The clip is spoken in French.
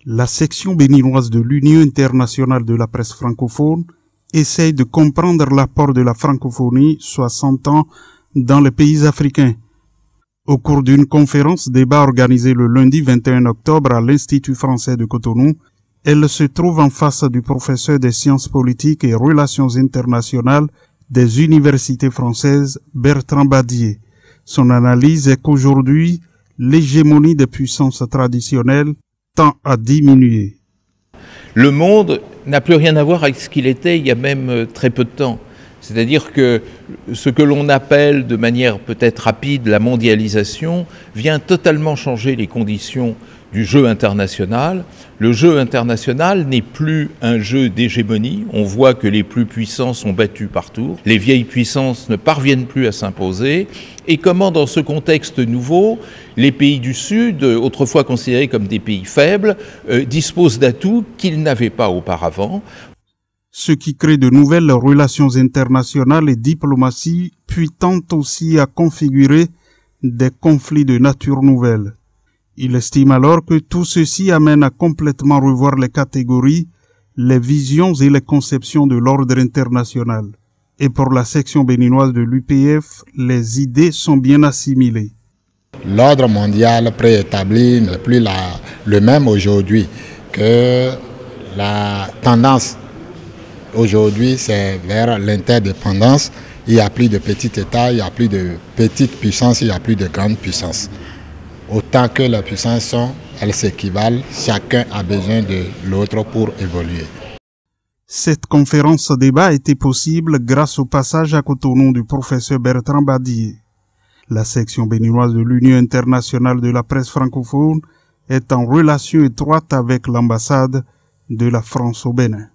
La section béninoise de l'Union internationale de la presse francophone essaye de comprendre l'apport de la francophonie 60 ans dans les pays africains. Au cours d'une conférence débat organisée le lundi 21 octobre à l'Institut français de Cotonou, elle se trouve en face du professeur des sciences politiques et relations internationales des universités françaises, Bertrand Badier. Son analyse est qu'aujourd'hui, l'hégémonie des puissances traditionnelles tend à diminuer. Le monde n'a plus rien à voir avec ce qu'il était il y a même très peu de temps. C'est-à-dire que ce que l'on appelle de manière peut-être rapide la mondialisation vient totalement changer les conditions du jeu international. Le jeu international n'est plus un jeu d'hégémonie. On voit que les plus puissants sont battus partout. Les vieilles puissances ne parviennent plus à s'imposer. Et comment, dans ce contexte nouveau, les pays du Sud, autrefois considérés comme des pays faibles, disposent d'atouts qu'ils n'avaient pas auparavant. Ce qui crée de nouvelles relations internationales et diplomatie, puis tente aussi à configurer des conflits de nature nouvelle. Il estime alors que tout ceci amène à complètement revoir les catégories, les visions et les conceptions de l'ordre international. Et pour la section béninoise de l'UPF, les idées sont bien assimilées. L'ordre mondial préétabli n'est plus le même aujourd'hui, que la tendance aujourd'hui c'est vers l'interdépendance. Il n'y a plus de petits États, il n'y a plus de petites puissances, il n'y a plus de grandes puissances. Autant que les puissances sont, elles s'équivalent, chacun a besoin de l'autre pour évoluer. Cette conférence débat a été possible grâce au passage à Cotonou du professeur Bertrand Badier. La section béninoise de l'Union internationale de la presse francophone est en relation étroite avec l'ambassade de la France au Bénin.